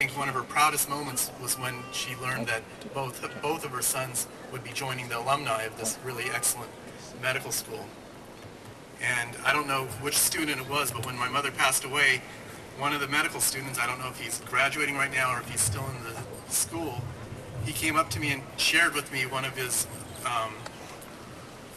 I think one of her proudest moments was when she learned that both of her sons would be joining the alumni of this really excellent medical school. And I don't know which student it was, but when my mother passed away, one of the medical students, I don't know if he's graduating right now or if he's still in the school, he came up to me and shared with me one of his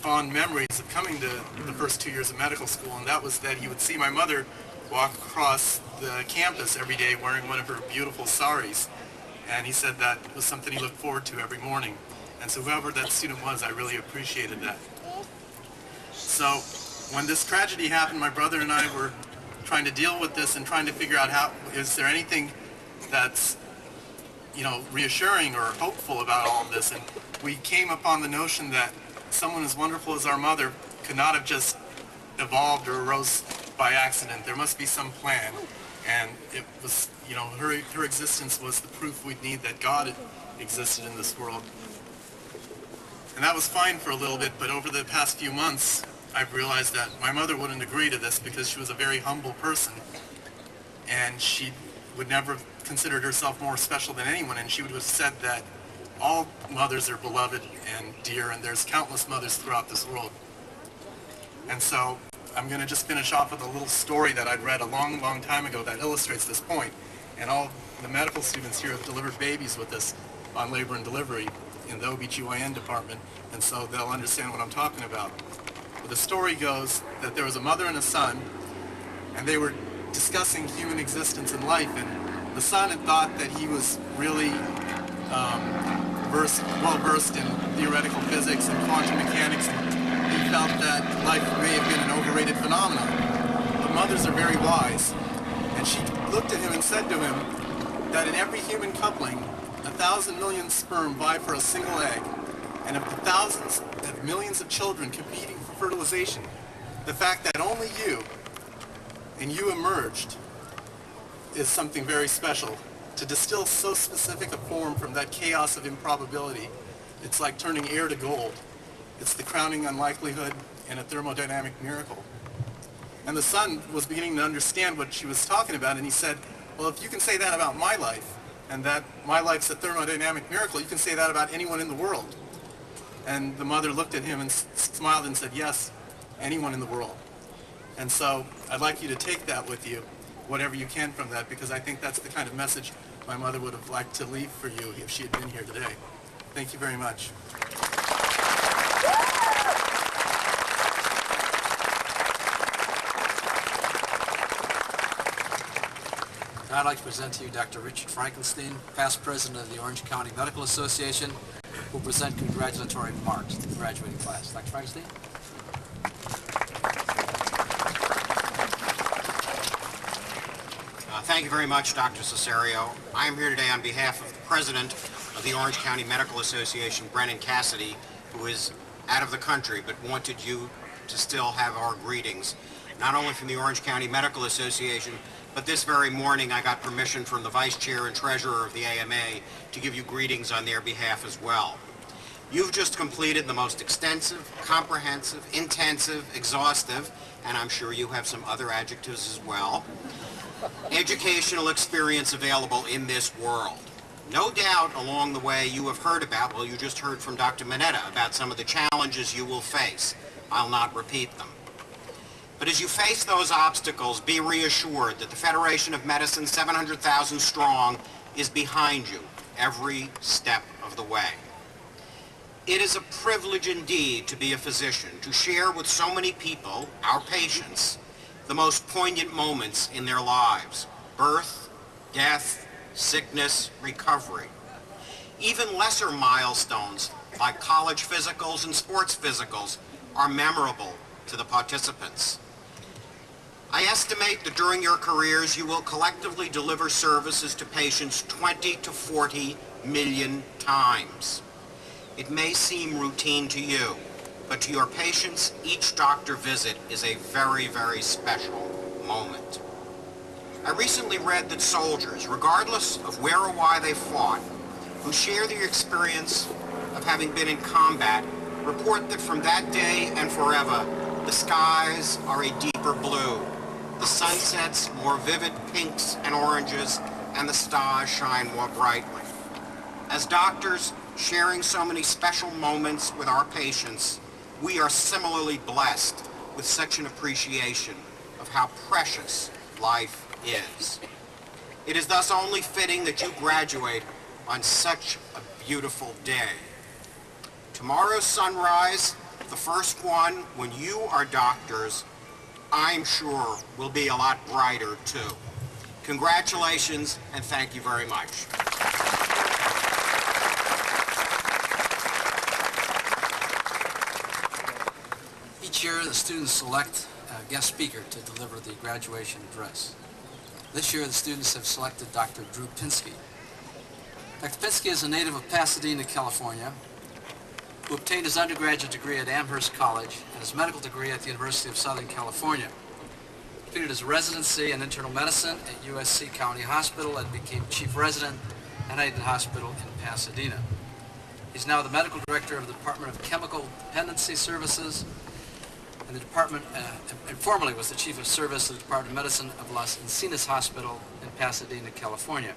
fond memories of coming to the first 2 years of medical school, and that was that he would see my mother walk across the campus every day wearing one of her beautiful saris. And he said that was something he looked forward to every morning. And so whoever that student was, I really appreciated that. So when this tragedy happened, my brother and I were trying to deal with this and trying to figure out is there anything that's, reassuring or hopeful about all of this. And we came upon the notion that someone as wonderful as our mother could not have just evolved or arose by accident. There must be some plan. And it was, her existence was the proof we'd need that God existed in this world. And that was fine for a little bit, but over the past few months, I've realized that my mother wouldn't agree to this because she was a very humble person. And she would never have considered herself more special than anyone, and she would have said that all mothers are beloved and dear, and there's countless mothers throughout this world. And so I'm going to just finish off with a little story that I'd read a long, long time ago that illustrates this point. And all the medical students here have delivered babies with us on labor and delivery in the OBGYN department, and so they'll understand what I'm talking about. But the story goes that there was a mother and a son, and they were discussing human existence and life, and the son had thought that he was really well-versed in theoretical physics and quantum mechanics, and he felt that life may have been an overrated phenomenon. The mothers are very wise, and she looked at him and said to him that in every human coupling, 1,000 million sperm vie for a single egg, and of the thousands of millions of children competing for fertilization, the fact that only you and you emerged is something very special. To distill so specific a form from that chaos of improbability, it's like turning air to gold. It's the crowning unlikelihood and a thermodynamic miracle. And the son was beginning to understand what she was talking about, and he said, well, if you can say that about my life, and that my life's a thermodynamic miracle, you can say that about anyone in the world. And the mother looked at him and smiled and said, yes, anyone in the world. And so I'd like you to take that with you, whatever you can from that, because I think that's the kind of message my mother would have liked to leave for you if she had been here today. Thank you very much. I'd like to present to you Dr. Richard Frankenstein, past president of the Orange County Medical Association, who will present congratulatory remarks to the graduating class. Dr. Frankenstein? Thank you very much, Dr. Cesario. I am here today on behalf of the president of the Orange County Medical Association, Brennan Cassidy, who is out of the country but wanted you to still have our greetings, not only from the Orange County Medical Association, but this very morning I got permission from the vice chair and treasurer of the AMA to give you greetings on their behalf as well. You've just completed the most extensive, comprehensive, intensive, exhaustive, and I'm sure you have some other adjectives as well, educational experience available in this world. No doubt along the way you have heard about, well, you just heard from Dr. Mineta about some of the challenges you will face. I'll not repeat them. But as you face those obstacles, be reassured that the Federation of Medicine, 700,000 strong, is behind you every step of the way. It is a privilege indeed to be a physician, to share with so many people, our patients, the most poignant moments in their lives: birth, death, sickness, recovery. Even lesser milestones like college physicals and sports physicals are memorable to the participants. I estimate that during your careers you will collectively deliver services to patients 20 to 40 million times. It may seem routine to you, but to your patients, each doctor visit is a very, very special moment. I recently read that soldiers, regardless of where or why they fought, who share their experience of having been in combat, report that from that day and forever, the skies are a deeper blue, the sunsets more vivid pinks and oranges, and the stars shine more brightly. As doctors sharing so many special moments with our patients, we are similarly blessed with such an appreciation of how precious life is. It is thus only fitting that you graduate on such a beautiful day. Tomorrow's sunrise, the first one when you are doctors, I'm sure will be a lot brighter too. Congratulations and thank you very much. Each year, the students select a guest speaker to deliver the graduation address. This year, the students have selected Dr. Drew Pinsky. Dr. Pinsky is a native of Pasadena, California, who obtained his undergraduate degree at Amherst College and his medical degree at the University of Southern California. He completed his residency in internal medicine at USC County Hospital and became chief resident at Huntington Hospital in Pasadena. He's now the medical director of the Department of Chemical Dependency Services, and the department, and formerly was the chief of service of the Department of Medicine of Los Encinas Hospital in Pasadena, California.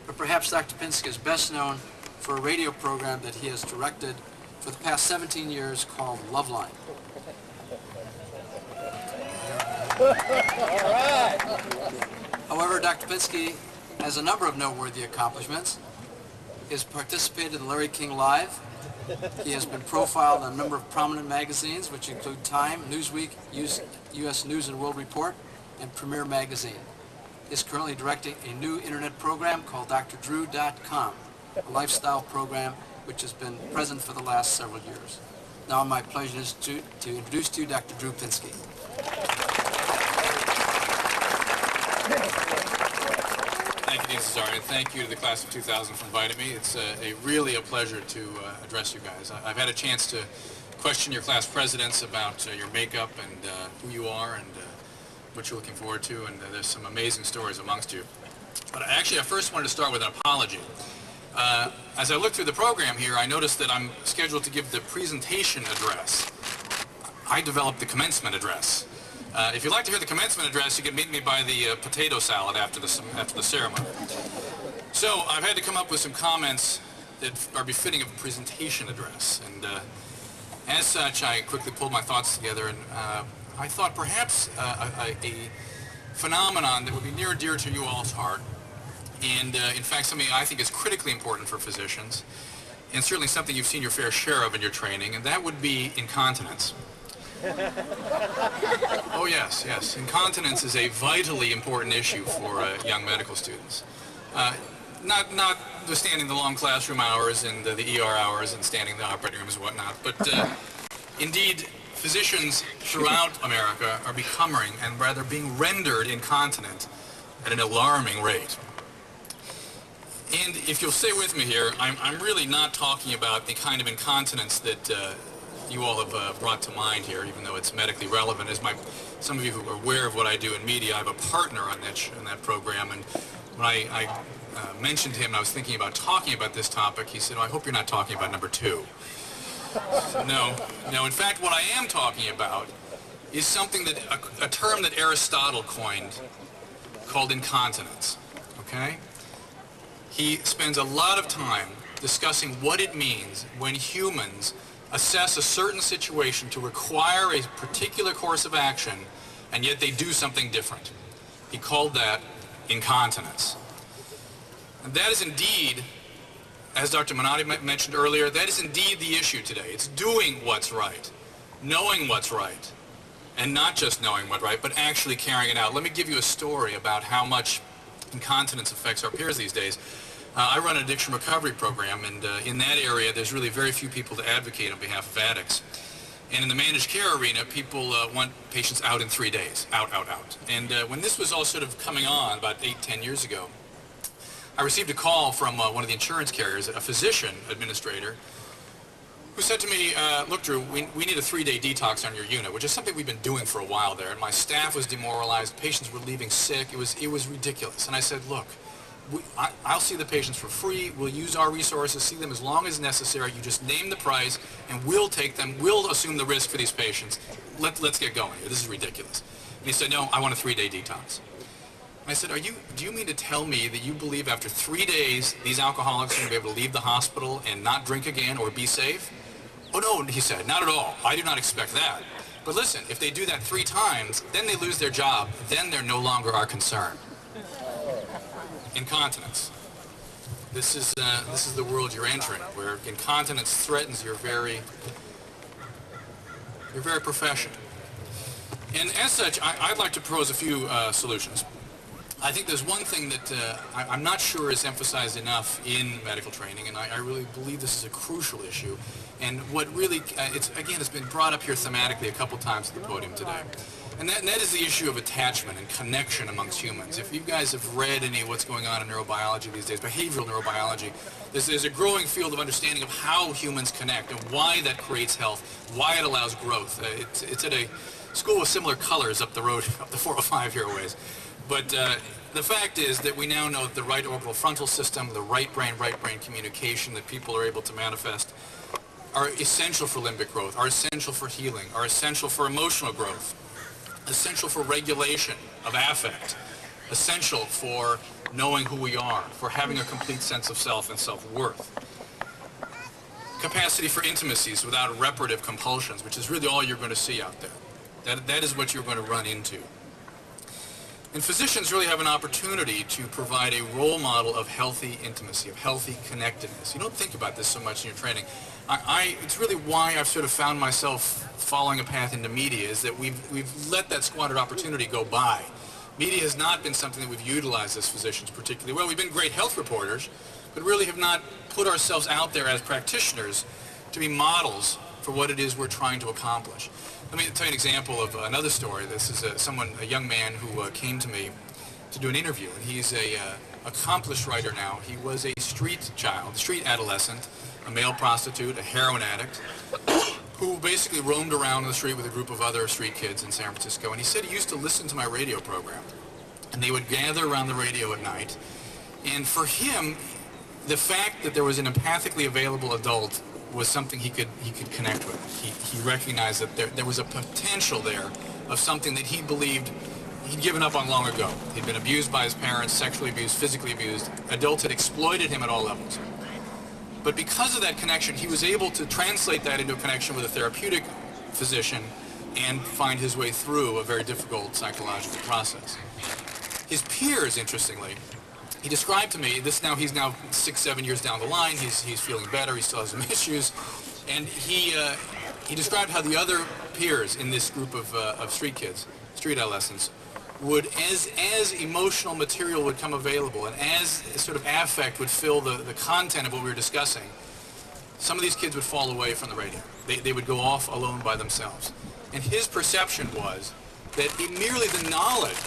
But perhaps Dr. Pinsky is best known for a radio program that he has directed for the past 17 years called Loveline. However, Dr. Pinsky has a number of noteworthy accomplishments. He has participated in Larry King Live. He has been profiled in a number of prominent magazines, which include Time, Newsweek, U.S. News and World Report, and Premier Magazine. He is currently directing a new internet program called drdrew.com, a lifestyle program which has been present for the last several years. Now my pleasure is to introduce to you Dr. Drew Pinsky. Thank you, Dean Cesare, and thank you to the class of 2000 for inviting me. It's really a pleasure to address you guys. I've had a chance to question your class presidents about your makeup and who you are and what you're looking forward to, and there's some amazing stories amongst you. But actually, I first wanted to start with an apology. As I looked through the program here, I noticed that I'm scheduled to give the presentation address. I developed the commencement address. If you'd like to hear the commencement address, you can meet me by the potato salad after the ceremony. So I've had to come up with some comments that are befitting of a presentation address. And as such, I quickly pulled my thoughts together, and I thought perhaps a phenomenon that would be near and dear to you all's heart, and in fact something I think is critically important for physicians, and certainly something you've seen your fair share of in your training, and that would be incontinence. Oh yes, yes. Incontinence is a vitally important issue for young medical students. Notwithstanding the long classroom hours and the ER hours and standing in the operating rooms and whatnot, but indeed physicians throughout America are becoming, and rather being rendered, incontinent at an alarming rate. And if you'll stay with me here, I'm really not talking about the kind of incontinence that you all have brought to mind here, even though it's medically relevant. As some of you who are aware of what I do in media, I have a partner on that program, and when I mentioned to him I was thinking about talking about this topic, he said, "Oh, I hope you're not talking about number 2. No. In fact, what I am talking about is something that, a term that Aristotle coined called incontinence, okay? He spends a lot of time discussing what it means when humans assess a certain situation to require a particular course of action, and yet they do something different. He called that incontinence. And that is indeed, as Dr. Minotti mentioned earlier, that is indeed the issue today. It's doing what's right, knowing what's right, and not just knowing what's right, but actually carrying it out. Let me give you a story about how much incontinence affects our peers these days. I run an addiction recovery program, and in that area there's really very few people to advocate on behalf of addicts. And in the managed care arena, people want patients out in 3 days, out. And when this was all sort of coming on about 8-10 years ago, I received a call from one of the insurance carriers, a physician administrator, who said to me, "Look, Drew, we need a 3-day detox on your unit," which is something we've been doing for a while there. And my staff was demoralized, patients were leaving sick, it was ridiculous. And I said, "Look, I'll see the patients for free, we'll use our resources, see them as long as necessary, you just name the price, and we'll take them, we'll assume the risk for these patients. Let's get going here, this is ridiculous." And he said, "No, I want a 3-day detox." And I said, do you mean to tell me that you believe after 3 days these alcoholics are going to be able to leave the hospital and not drink again or be safe? Oh no, he said, not at all. I do not expect that. But listen, if they do that 3 times, then they lose their job. Then they're no longer our concern. Incontinence. This is the world you're entering, where incontinence threatens your very profession. And as such, I'd like to propose a few solutions. I think there's one thing that I'm not sure is emphasized enough in medical training, and I really believe this is a crucial issue. And what really, it's been brought up here thematically a couple times at the podium today. And that is the issue of attachment and connection amongst humans. If you guys have read any of what's going on in neurobiology these days, behavioral neurobiology, there's a growing field of understanding of how humans connect and why that creates health, why it allows growth. It's at a school with similar colors up the road, up the 405 here a ways. But the fact is that we now know that the right orbital frontal system, the right brain communication that people are able to manifest are essential for limbic growth, are essential for healing, are essential for emotional growth, essential for regulation of affect, essential for knowing who we are, for having a complete sense of self and self-worth. Capacity for intimacies without reparative compulsions, which is really all you're going to see out there. That is what you're going to run into. And physicians really have an opportunity to provide a role model of healthy intimacy, of healthy connectedness. You don't think about this so much in your training. It's really why I've sort of found myself following a path into media, is that we've let that squandered opportunity go by. Media has not been something that we've utilized as physicians particularly well. We've been great health reporters, but really have not put ourselves out there as practitioners to be models for what it is we're trying to accomplish. Let me tell you an example of another story. This is a young man who came to me to do an interview, and he's a accomplished writer now. He was a street child, a street adolescent, a male prostitute, a heroin addict, who basically roamed around the street with a group of other street kids in San Francisco. And he said he used to listen to my radio program, and they would gather around the radio at night. And for him, the fact that there was an empathically available adult was something he could connect with. He recognized that there was a potential there of something that he believed he'd given up on long ago. He'd been abused by his parents, sexually abused, physically abused. Adults had exploited him at all levels. But because of that connection, he was able to translate that into a connection with a therapeutic physician and find his way through a very difficult psychological process. His peers, interestingly, he described to me, he's now 6-7 years down the line, he's feeling better, he still has some issues, and he described how the other peers in this group of street kids, street adolescents, would, as emotional material would come available and as sort of affect would fill the content of what we were discussing, some of these kids would fall away from the radio. They would go off alone by themselves. And his perception was that merely the knowledge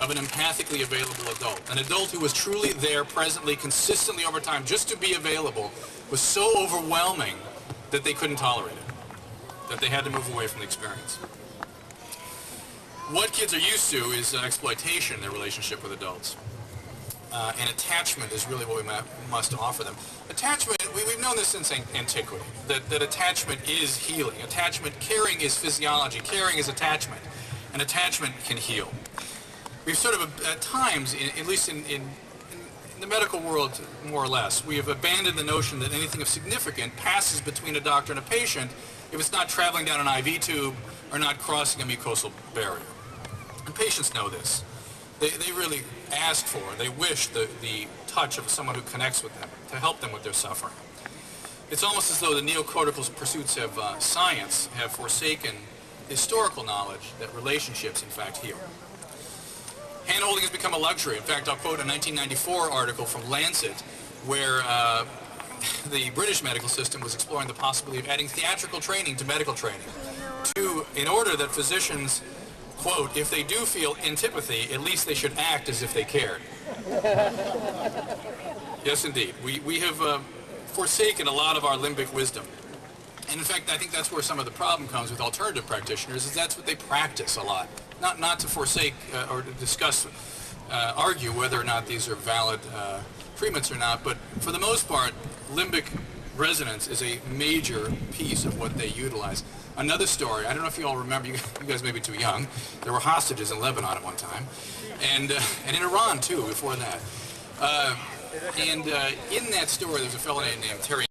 of an empathically available adult, an adult who was truly there presently, consistently over time, just to be available, was so overwhelming that they couldn't tolerate it, that they had to move away from the experience. What kids are used to is exploitation in their relationship with adults. And attachment is really what we must offer them. Attachment, we've known this since antiquity, that attachment is healing. Caring is physiology, caring is attachment, and attachment can heal. We've sort of, at times, at least in the medical world, more or less, we have abandoned the notion that anything of significant passes between a doctor and a patient if it's not traveling down an IV tube or not crossing a mucosal barrier. And patients know this. They really ask for, they wish the touch of someone who connects with them to help them with their suffering. It's almost as though the neocortical pursuits of science have forsaken historical knowledge that relationships, in fact, heal. Hand-holding has become a luxury. In fact, I'll quote a 1994 article from Lancet where the British medical system was exploring the possibility of adding theatrical training to medical training in order that physicians, quote, if they do feel antipathy, at least they should act as if they cared. Yes, indeed. We have forsaken a lot of our limbic wisdom. And in fact, I think that's where some of the problem comes with alternative practitioners, is that's what they practice a lot. Not to forsake or to discuss, argue whether or not these are valid treatments or not, but for the most part, limbic residence is a major piece of what they utilize. Another story, I don't know if you all remember, you guys may be too young, there were hostages in Lebanon at one time, and in Iran too before that. In that story there's a fellow named Terry